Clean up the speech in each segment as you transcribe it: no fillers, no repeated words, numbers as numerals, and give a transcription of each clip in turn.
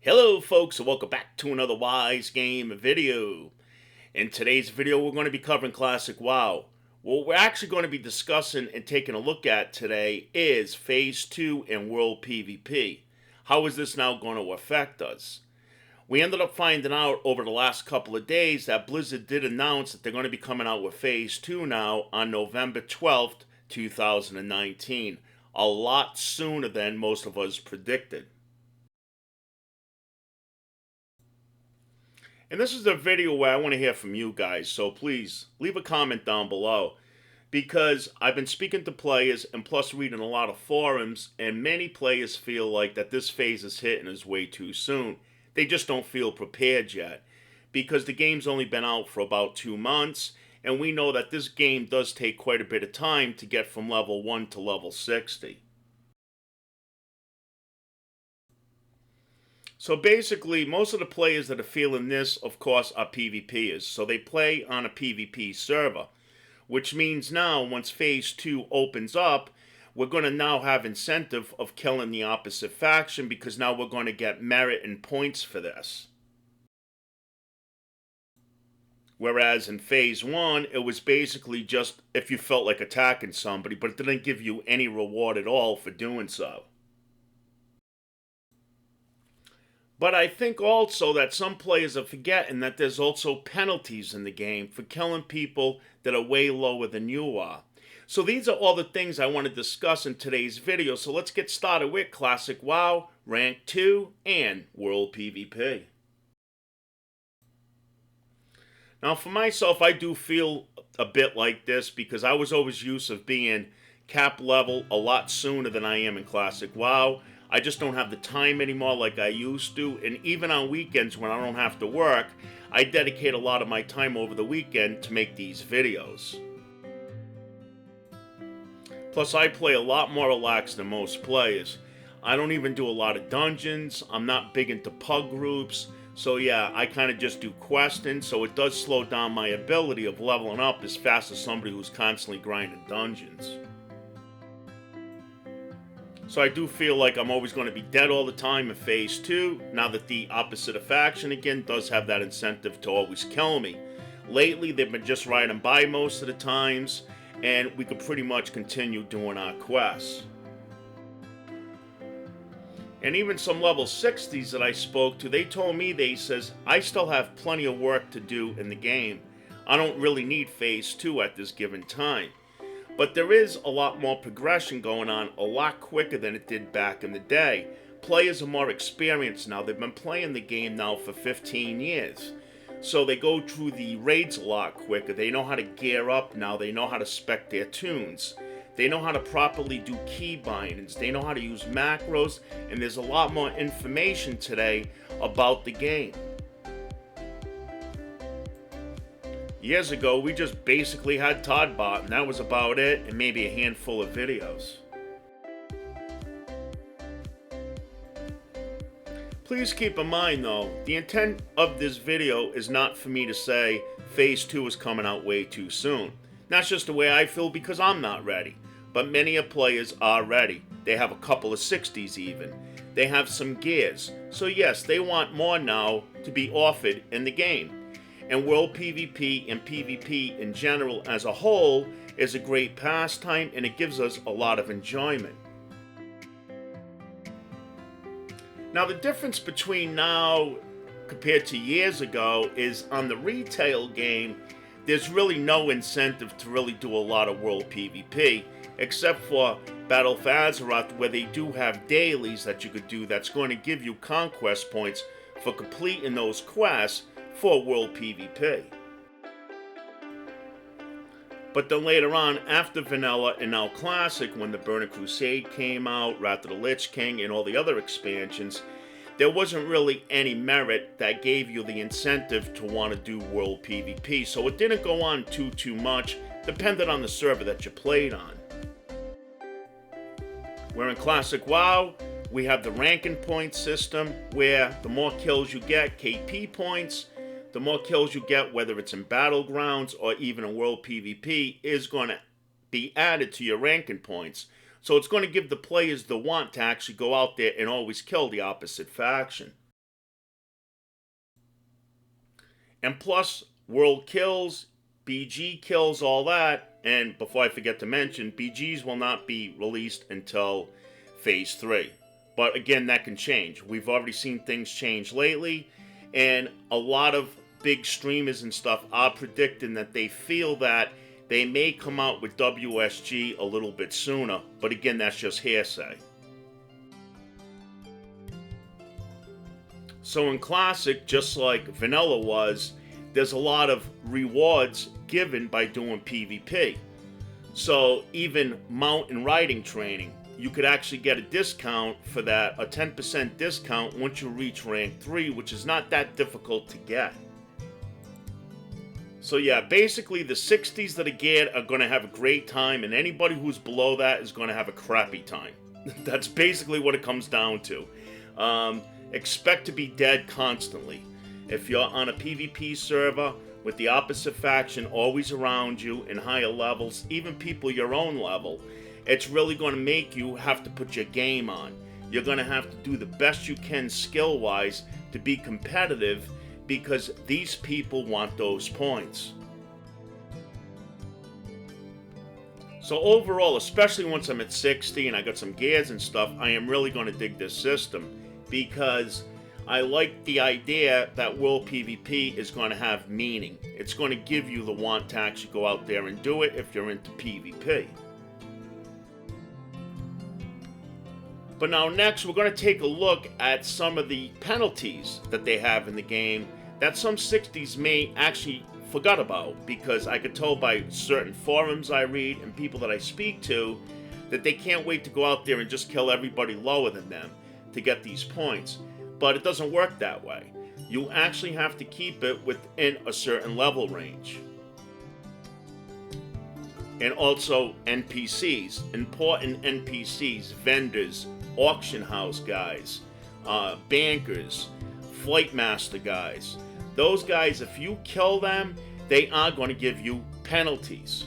Hello folks and welcome back to another Wise Game video. In today's video we're going to be covering Classic WoW. What we're actually going to be discussing and taking a look at today is Phase 2 and World PvP. How is this now going to affect us? We ended up finding out over the last couple of days that Blizzard did announce that they're going to be coming out with Phase 2 now on November 12th, 2019. A lot sooner than most of us predicted. And this is a video where I want to hear from you guys, so please leave a comment down below. Because I've been speaking to players and plus reading a lot of forums, and many players feel like that this phase is hitting us way too soon. They just don't feel prepared yet. Because the game's only been out for about 2 months, and we know that this game does take quite a bit of time to get from level 1 to level 60. So basically, most of the players that are feeling this, of course, are PvPers. So they play on a PvP server. Which means now, once Phase 2 opens up, we're going to now have incentive of killing the opposite faction because now we're going to get merit and points for this. Whereas in Phase 1, it was basically just if you felt like attacking somebody, but it didn't give you any reward at all for doing so. But I think also that some players are forgetting that there's also penalties in the game for killing people that are way lower than you are. So these are all the things I want to discuss in today's video. So let's get started with Classic WoW, Rank 2, and World PvP. Now for myself, I do feel a bit like this because I was always used to being cap level a lot sooner than I am in Classic WoW. I just don't have the time anymore like I used to, and even on weekends when I don't have to work, I dedicate a lot of my time over the weekend to make these videos. Plus, I play a lot more relaxed than most players. I don't even do a lot of dungeons, I'm not big into pug groups, so yeah, I kind of just do questing, so it does slow down my ability of leveling up as fast as somebody who's constantly grinding dungeons. So I do feel like I'm always going to be dead all the time in Phase 2, now that the opposite of faction again does have that incentive to always kill me. Lately, they've been just riding by most of the times, and we could pretty much continue doing our quests. And even some level 60s that I spoke to, they told me, they says, I still have plenty of work to do in the game. I don't really need Phase 2 at this given time. But there is a lot more progression going on a lot quicker than it did back in the day. Players are more experienced now. They've been playing the game now for 15 years. So they go through the raids a lot quicker. They know how to gear up now. They know how to spec their tunes. They know how to properly do key bindings. They know how to use macros. And there's a lot more information today about the game. Years ago, we just basically had Toddbot, and that was about it, and maybe a handful of videos. Please keep in mind though, the intent of this video is not for me to say Phase 2 is coming out way too soon. That's just the way I feel because I'm not ready. But many of players are ready. They have a couple of 60s even. They have some gears. So yes, they want more now to be offered in the game. And World PvP and PvP in general as a whole is a great pastime, and it gives us a lot of enjoyment. Now the difference between now compared to years ago is on the retail game, there's really no incentive to really do a lot of World PvP, except for Battle for Azeroth, where they do have dailies that you could do that's going to give you conquest points for completing those quests for World PvP. But then later on, after Vanilla and now Classic, when the Burning Crusade came out, Wrath of the Lich King, and all the other expansions, there wasn't really any merit that gave you the incentive to want to do World PvP, so it didn't go on too much, depended on the server that you played on. Where in Classic WoW, we have the ranking point system, where the more kills you get, KP points, the more kills you get, whether it's in Battlegrounds or even in World PvP, is going to be added to your ranking points. So it's going to give the players the want to actually go out there and always kill the opposite faction. And plus, world kills, BG kills, all that. And before I forget to mention, BGs will not be released until Phase 3. But again, that can change. We've already seen things change lately, and a lot of big streamers and stuff are predicting that they feel that they may come out with WSG a little bit sooner. But again, that's just hearsay. So in Classic, just like Vanilla was, there's a lot of rewards given by doing PvP. So even mount and riding training, you could actually get a discount for that, a 10% discount once you reach rank 3, which is not that difficult to get. So yeah, basically the 60s that are geared are going to have a great time, and anybody who's below that is going to have a crappy time. That's basically what it comes down to. Expect to be dead constantly. If you're on a PvP server with the opposite faction always around you in higher levels, even people your own level, it's really going to make you have to put your game on. You're going to have to do the best you can skill-wise to be competitive, because these people want those points. So overall, especially once I'm at 60 and I got some gears and stuff, I am really going to dig this system, because I like the idea that World PvP is going to have meaning. It's going to give you the want to actually go out there and do it if you're into PvP. But now next, we're going to take a look at some of the penalties that they have in the game that some 60s may actually forgot about, because I could tell by certain forums I read and people that I speak to that they can't wait to go out there and just kill everybody lower than them to get these points. But it doesn't work that way. You actually have to keep it within a certain level range. And also NPCs, important NPCs, vendors, auction house guys, bankers, flight master guys. Those guys, if you kill them, they are going to give you penalties.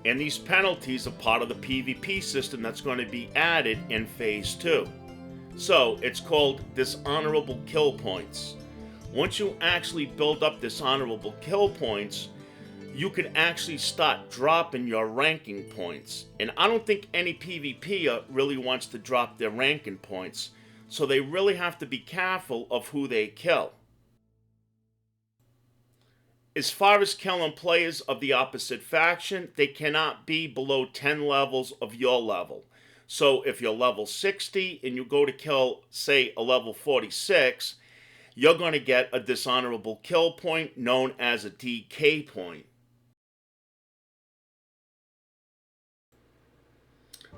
And these penalties are part of the PvP system that's going to be added in Phase 2. So, it's called dishonorable kill points. Once you actually build up dishonorable kill points, you can actually start dropping your ranking points. And I don't think any PvPer really wants to drop their ranking points, so they really have to be careful of who they kill. As far as killing players of the opposite faction, they cannot be below 10 levels of your level. So if you're level 60 and you go to kill, say, a level 46, you're going to get a dishonorable kill point known as a DK point.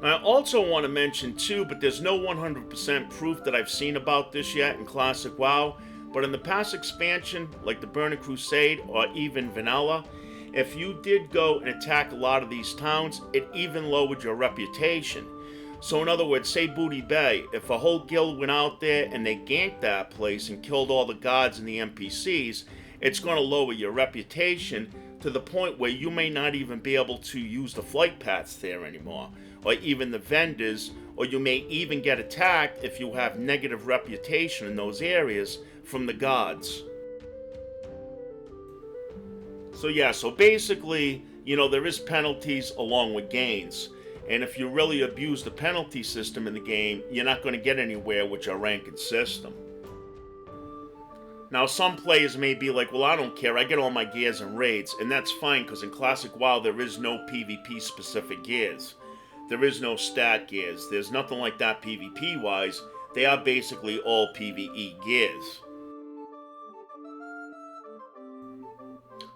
I also want to mention too, but there's no 100% proof that I've seen about this yet in Classic WoW, but in the past expansion, like the Burning Crusade or even Vanilla, if you did go and attack a lot of these towns, it even lowered your reputation. So in other words, say Booty Bay, if a whole guild went out there and they ganked that place and killed all the gods and the NPCs, it's going to lower your reputation to the point where you may not even be able to use the flight paths there anymore, or even the vendors, or you may even get attacked if you have negative reputation in those areas from the gods. So yeah, so basically, there is penalties along with gains. And if you really abuse the penalty system in the game, you're not going to get anywhere with your ranking system. Now, some players may be like, well, I don't care, I get all my gears in raids, and that's fine, because in Classic WoW, there is no PvP-specific gears. There is no stat gears. There's nothing like that PvP-wise. They are basically all PvE gears.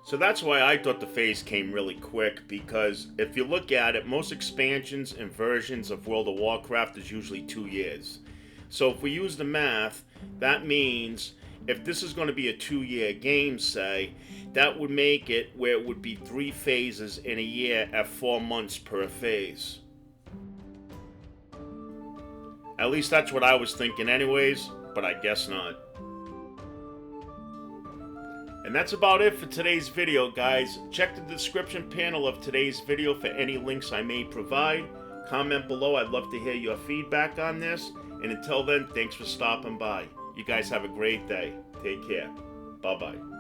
So that's why I thought the phase came really quick, because if you look at it, most expansions and versions of World of Warcraft is usually 2 years. So if we use the math, that means if this is going to be a 2-year game, say, that would make it where it would be 3 phases in a year at 4 months per phase. At least that's what I was thinking anyways, but I guess not. And that's about it for today's video, guys. Check the description panel of today's video for any links I may provide. Comment below, I'd love to hear your feedback on this. And until then, thanks for stopping by. You guys have a great day. Take care. Bye bye.